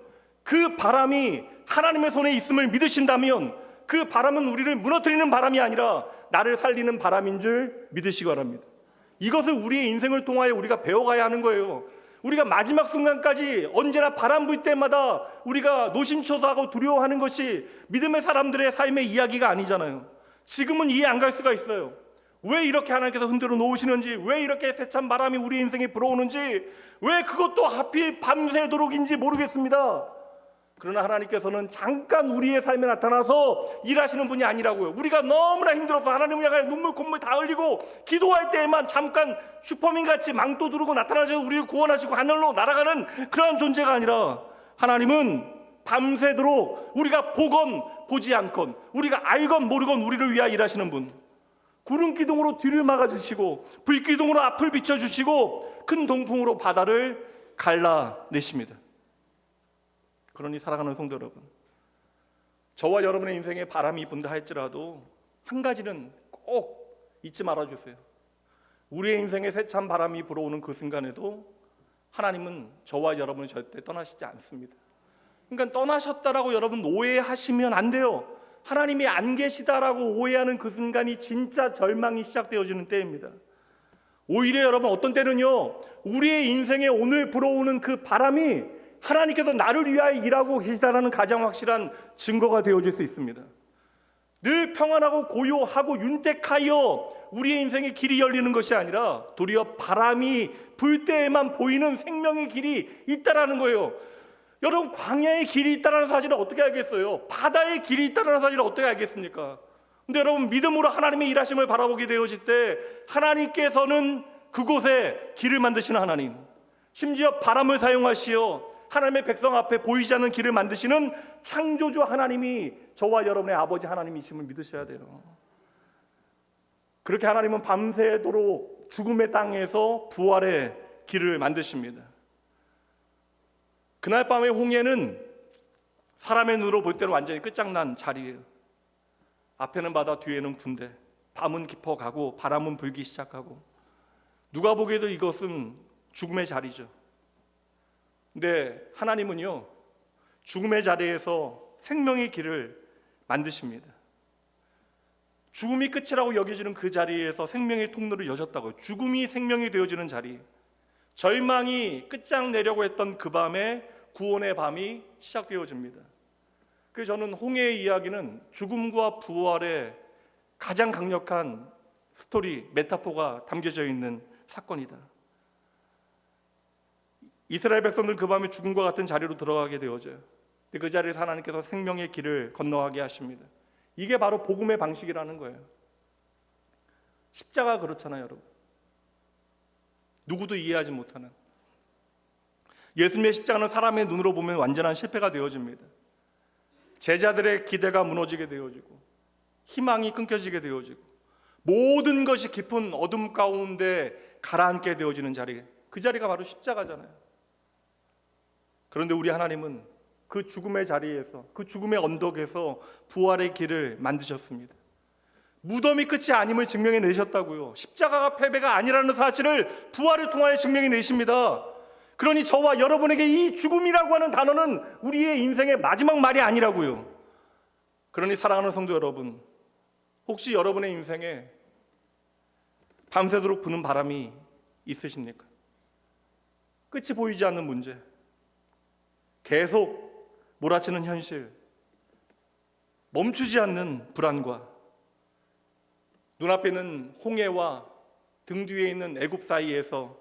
그 바람이 하나님의 손에 있음을 믿으신다면 그 바람은 우리를 무너뜨리는 바람이 아니라 나를 살리는 바람인 줄 믿으시기 바랍니다. 이것을 우리의 인생을 통하여 우리가 배워가야 하는 거예요. 우리가 마지막 순간까지 언제나 바람 불 때마다 우리가 노심초사하고 두려워하는 것이 믿음의 사람들의 삶의 이야기가 아니잖아요. 지금은 이해 안 갈 수가 있어요. 왜 이렇게 하나님께서 흔들어 놓으시는지, 왜 이렇게 세찬 바람이 우리 인생에 불어오는지, 왜 그것도 하필 밤새도록인지 모르겠습니다. 그러나 하나님께서는 잠깐 우리의 삶에 나타나서 일하시는 분이 아니라고요. 우리가 너무나 힘들어서 하나님을 향해 눈물 콧물 다 흘리고 기도할 때에만 잠깐 슈퍼맨같이 망토 두르고 나타나셔서 우리를 구원하시고 하늘로 날아가는 그런 존재가 아니라, 하나님은 밤새도록 우리가 보건 보지 않건, 우리가 알건 모르건 우리를 위하여 일하시는 분. 구름 기둥으로 뒤를 막아주시고 불 기둥으로 앞을 비춰주시고 큰 동풍으로 바다를 갈라내십니다. 그러니 사랑하는 성도 여러분, 저와 여러분의 인생에 바람이 분다 할지라도 한 가지는 꼭 잊지 말아주세요. 우리의 인생에 세찬 바람이 불어오는 그 순간에도 하나님은 저와 여러분을 절대 떠나시지 않습니다. 그러니까 떠나셨다라고 여러분 오해하시면 안 돼요. 하나님이 안 계시다라고 오해하는 그 순간이 진짜 절망이 시작되어지는 때입니다. 오히려 여러분, 어떤 때는요, 우리의 인생에 오늘 불어오는 그 바람이 하나님께서 나를 위하여 일하고 계시다라는 가장 확실한 증거가 되어질 수 있습니다. 늘 평안하고 고요하고 윤택하여 우리의 인생의 길이 열리는 것이 아니라 도리어 바람이 불 때에만 보이는 생명의 길이 있다라는 거예요. 여러분, 광야의 길이 있다라는 사실을 어떻게 알겠어요? 바다의 길이 있다라는 사실을 어떻게 알겠습니까? 근데 여러분, 믿음으로 하나님의 일하심을 바라보게 되어질 때 하나님께서는 그곳에 길을 만드시는 하나님, 심지어 바람을 사용하시어 하나님의 백성 앞에 보이지 않는 길을 만드시는 창조주 하나님이 저와 여러분의 아버지 하나님이심을 믿으셔야 돼요. 그렇게 하나님은 밤새도록 죽음의 땅에서 부활의 길을 만드십니다. 그날 밤의 홍해는 사람의 눈으로 볼 때는 완전히 끝장난 자리예요. 앞에는 바다, 뒤에는 군대. 밤은 깊어가고 바람은 불기 시작하고, 누가 보기에도 이것은 죽음의 자리죠. 근데 하나님은요, 죽음의 자리에서 생명의 길을 만드십니다. 죽음이 끝이라고 여겨지는 그 자리에서 생명의 통로를 여셨다고요. 죽음이 생명이 되어지는 자리, 절망이 끝장내려고 했던 그 밤에 구원의 밤이 시작되어집니다. 그래서 저는 홍해의 이야기는 죽음과 부활의 가장 강력한 스토리, 메타포가 담겨져 있는 사건이다. 이스라엘 백성들 그 밤에 죽음과 같은 자리로 들어가게 되어져요. 그 자리에서 하나님께서 생명의 길을 건너가게 하십니다. 이게 바로 복음의 방식이라는 거예요. 십자가 그렇잖아요, 여러분. 누구도 이해하지 못하는. 예수님의 십자가는 사람의 눈으로 보면 완전한 실패가 되어집니다. 제자들의 기대가 무너지게 되어지고 희망이 끊겨지게 되어지고 모든 것이 깊은 어둠 가운데 가라앉게 되어지는 자리, 그 자리가 바로 십자가잖아요. 그런데 우리 하나님은 그 죽음의 자리에서, 그 죽음의 언덕에서 부활의 길을 만드셨습니다. 무덤이 끝이 아님을 증명해 내셨다고요. 십자가가 패배가 아니라는 사실을 부활을 통하여 증명해 내십니다. 그러니 저와 여러분에게 이 죽음이라고 하는 단어는 우리의 인생의 마지막 말이 아니라고요. 그러니 사랑하는 성도 여러분, 혹시 여러분의 인생에 밤새도록 부는 바람이 있으십니까? 끝이 보이지 않는 문제, 계속 몰아치는 현실, 멈추지 않는 불안과 눈앞에 있는 홍해와 등 뒤에 있는 애굽 사이에서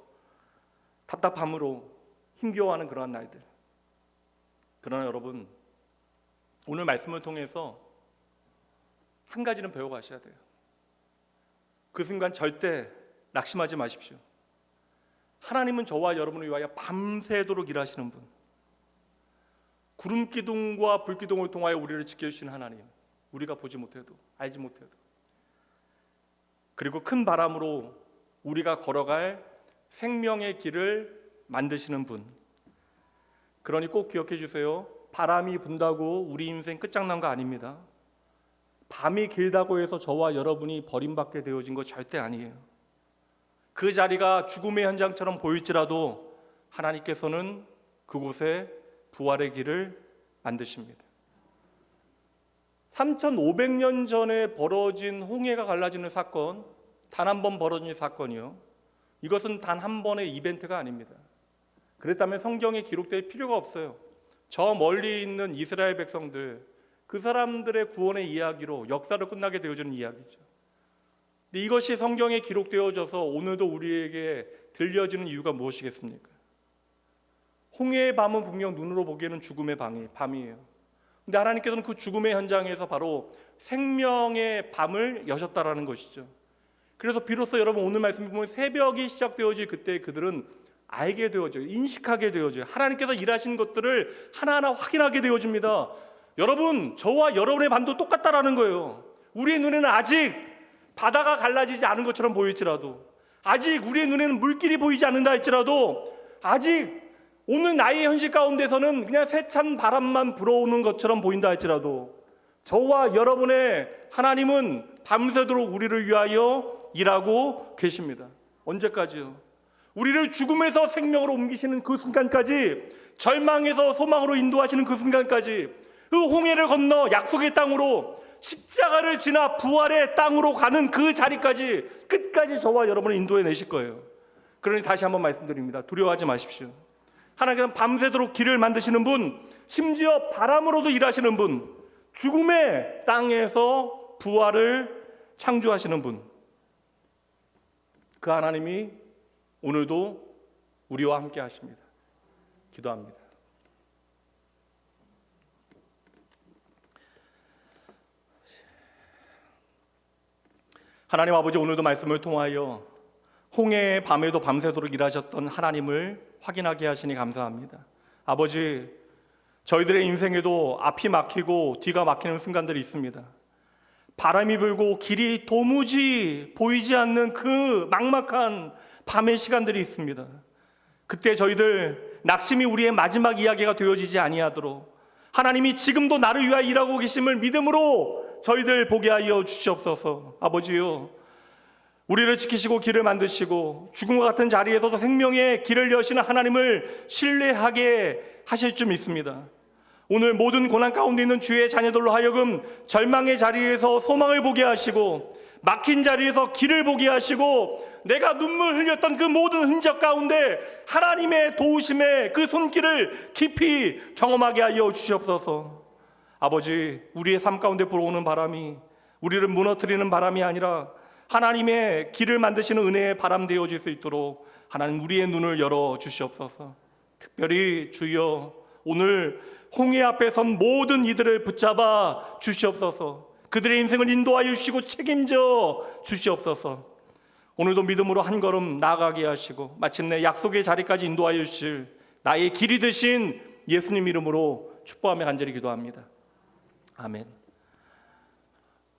답답함으로 힘겨워하는 그러한 날들. 그러나 여러분, 오늘 말씀을 통해서 한 가지는 배워가셔야 돼요. 그 순간 절대 낙심하지 마십시오. 하나님은 저와 여러분을 위하여 밤새도록 일하시는 분, 구름 기둥과 불 기둥을 통하여 우리를 지켜주시는 하나님, 우리가 보지 못해도 알지 못해도, 그리고 큰 바람으로 우리가 걸어갈 생명의 길을 만드시는 분. 그러니 꼭 기억해 주세요. 바람이 분다고 우리 인생 끝장난 거 아닙니다. 밤이 길다고 해서 저와 여러분이 버림받게 되어진 거 절대 아니에요. 그 자리가 죽음의 현장처럼 보일지라도 하나님께서는 그곳에 부활의 길을 만드십니다. 3,500년 전에 벌어진 홍해가 갈라지는 사건, 단 한 번 벌어진 사건이요, 이것은 단 한 번의 이벤트가 아닙니다. 그랬다면 성경에 기록될 필요가 없어요. 저 멀리 있는 이스라엘 백성들, 그 사람들의 구원의 이야기로 역사를 끝나게 되어지는 이야기죠. 근데 이것이 성경에 기록되어져서 오늘도 우리에게 들려지는 이유가 무엇이겠습니까? 홍해의 밤은 분명 눈으로 보기에는 죽음의 밤이에요. 근데 하나님께서는 그 죽음의 현장에서 바로 생명의 밤을 여셨다라는 것이죠. 그래서 비로소 여러분 오늘 말씀 보면 새벽이 시작되어질 그때 그들은 알게 되어져요. 인식하게 되어져요. 하나님께서 일하신 것들을 하나하나 확인하게 되어집니다. 여러분, 저와 여러분의 밤도 똑같다라는 거예요. 우리의 눈에는 아직 바다가 갈라지지 않은 것처럼 보일지라도, 아직 우리의 눈에는 물길이 보이지 않는다 할지라도, 아직 오늘 나의 현실 가운데서는 그냥 세찬 바람만 불어오는 것처럼 보인다 할지라도, 저와 여러분의 하나님은 밤새도록 우리를 위하여 일하고 계십니다. 언제까지요? 우리를 죽음에서 생명으로 옮기시는 그 순간까지, 절망에서 소망으로 인도하시는 그 순간까지, 그 홍해를 건너 약속의 땅으로, 십자가를 지나 부활의 땅으로 가는 그 자리까지 끝까지 저와 여러분을 인도해 내실 거예요. 그러니 다시 한번 말씀드립니다. 두려워하지 마십시오. 하나님께서는 밤새도록 길을 만드시는 분, 심지어 바람으로도 일하시는 분, 죽음의 땅에서 부활을 창조하시는 분, 그 하나님이 오늘도 우리와 함께 하십니다. 기도합니다. 하나님 아버지, 오늘도 말씀을 통하여 홍해의 밤에도 밤새도록 일하셨던 하나님을 확인하게 하시니 감사합니다. 아버지, 저희들의 인생에도 앞이 막히고 뒤가 막히는 순간들이 있습니다. 바람이 불고 길이 도무지 보이지 않는 그 막막한 밤의 시간들이 있습니다. 그때 저희들 낙심이 우리의 마지막 이야기가 되어지지 아니하도록 하나님이 지금도 나를 위하여 일하고 계심을 믿음으로 저희들 보게 하여 주시옵소서. 아버지요, 우리를 지키시고 길을 만드시고 죽음과 같은 자리에서도 생명의 길을 여시는 하나님을 신뢰하게 하실 줄 믿습니다. 오늘 모든 고난 가운데 있는 주의 자녀들로 하여금 절망의 자리에서 소망을 보게 하시고 막힌 자리에서 길을 보게 하시고 내가 눈물 흘렸던 그 모든 흔적 가운데 하나님의 도우심의 그 손길을 깊이 경험하게 하여 주시옵소서. 아버지, 우리의 삶 가운데 불어오는 바람이 우리를 무너뜨리는 바람이 아니라 하나님의 길을 만드시는 은혜의 바람 되어질 수 있도록 하나님 우리의 눈을 열어 주시옵소서. 특별히 주여, 오늘 홍해 앞에 선 모든 이들을 붙잡아 주시옵소서. 그들의 인생을 인도하여 주시고 책임져 주시옵소서. 오늘도 믿음으로 한 걸음 나아가게 하시고 마침내 약속의 자리까지 인도하여 주실 나의 길이 되신 예수님 이름으로 축복하며 간절히 기도합니다. 아멘.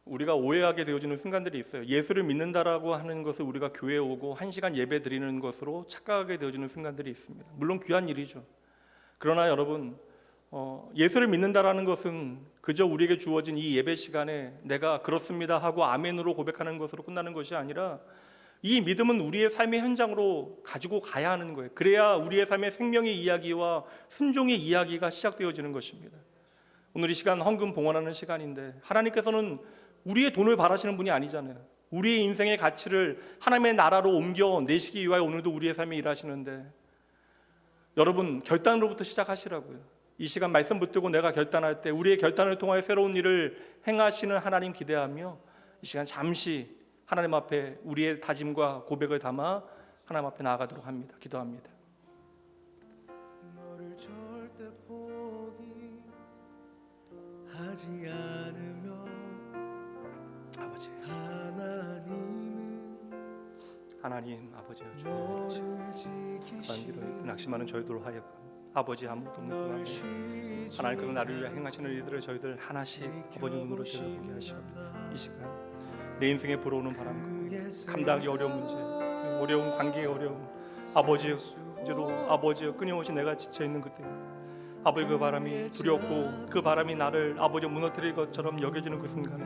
우리가 오해하게 되어지는 순간들이 있어요. 예수를 믿는다라고 하는 것을 우리가 교회에 오고 1시간 예배 드리는 것으로 착각하게 되어지는 순간들이 있습니다. 물론 귀한 일이죠. 그러나 여러분, 예수를 믿는다라는 것은 그저 우리에게 주어진 이 예배 시간에 내가 그렇습니다 하고 아멘으로 고백하는 것으로 끝나는 것이 아니라 이 믿음은 우리의 삶의 현장으로 가지고 가야 하는 거예요. 그래야 우리의 삶의 생명의 이야기와 순종의 이야기가 시작되어지는 것입니다. 오늘 이 시간 헌금 봉헌하는 시간인데 하나님께서는 우리의 돈을 바라시는 분이 아니잖아요. 우리의 인생의 가치를 하나님의 나라로 옮겨 내시기 위하여 오늘도 우리의 삶에 일하시는데 여러분, 결단으로부터 시작하시라고요. 이 시간 말씀 붙들고 내가 결단할 때 우리의 결단을 통하여 새로운 일을 행하시는 하나님 기대하며 이 시간 잠시 하나님 앞에 우리의 다짐과 고백을 담아 하나님 앞에 나아가도록 합니다. 기도합니다. 너를 절대 포기하지 않으며 아버지, 하나님은 하나님 아버지여, 너를 주님 낙심하는 저희들 하여금 아버지 아무것도 없는 너를 그 마음에 쉬지 하나님께서 나를 위해 행하시는 일들을 저희들 하나씩 아버지 눈으로 들여보게 하시옵소서. 이 시간 내 인생에 불어오는 바람과 감당하기 어려운 문제, 어려운 관계의 어려움, 아버지의 문제로 아버지여 끊임없이 내가 지쳐있는 그때 아버지 그 바람이 두렵고 그 바람이 나를 아버지 무너뜨릴 것처럼 여겨지는 그 순간에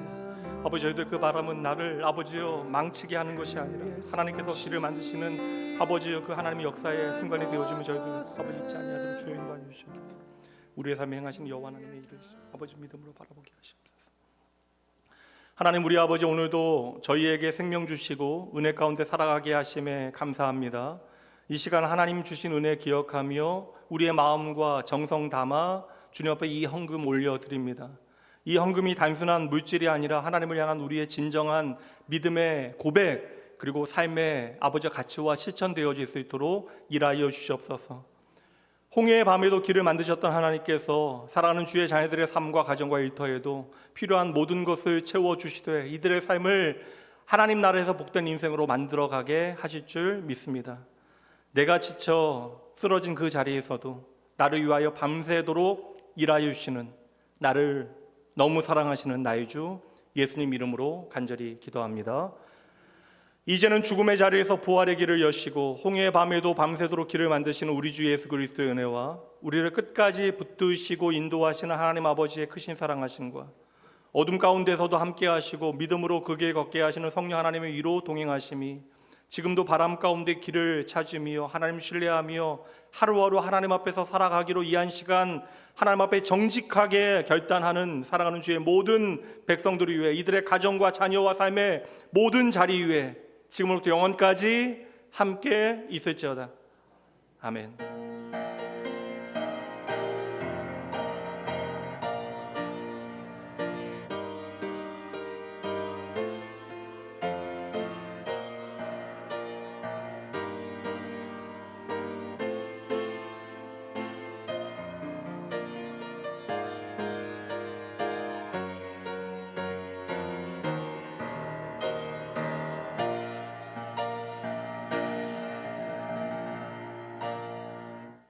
아버지 저희들 그 바람은 나를 아버지여 망치게 하는 것이 아니라 하나님께서 길을 만드시는 아버지여 그 하나님의 역사의 순간이 되어지면 저희들 아버지 잊지 아니하도록 주여 인도하여 주시옵소서. 우리의 삶에 행하신 여호와 하나님의 일을 아버지 믿음으로 바라보게 하시옵소서. 하나님, 우리 아버지 오늘도 저희에게 생명 주시고 은혜 가운데 살아가게 하심에 감사합니다. 이 시간 하나님 주신 은혜 기억하며 우리의 마음과 정성 담아 주님 앞에 이 헌금 올려드립니다. 이 헌금이 단순한 물질이 아니라 하나님을 향한 우리의 진정한 믿음의 고백 그리고 삶의 아버지의 가치와 실천되어질 수 있도록 일하여 주시옵소서. 홍해의 밤에도 길을 만드셨던 하나님께서 사랑하는 주의 자녀들의 삶과 가정과 일터에도 필요한 모든 것을 채워주시되 이들의 삶을 하나님 나라에서 복된 인생으로 만들어가게 하실 줄 믿습니다. 내가 지쳐 쓰러진 그 자리에서도 나를 위하여 밤새도록 일하여 주시는 나를 너무 사랑하시는 나의 주 예수님 이름으로 간절히 기도합니다. 이제는 죽음의 자리에서 부활의 길을 여시고 홍해의 밤에도 밤새도록 길을 만드시는 우리 주 예수 그리스도의 은혜와 우리를 끝까지 붙드시고 인도하시는 하나님 아버지의 크신 사랑하심과 어둠 가운데서도 함께 하시고 믿음으로 그 길 걷게 하시는 성령 하나님의 위로 동행하심이 지금도 바람 가운데 길을 찾으며 하나님 신뢰하며 하루하루 하나님 앞에서 살아가기로 이 한 시간 하나님 앞에 정직하게 결단하는 사랑하는 주의 모든 백성들을 위해 이들의 가정과 자녀와 삶의 모든 자리 위에 지금부터 영원까지 함께 있을지어다. 아멘.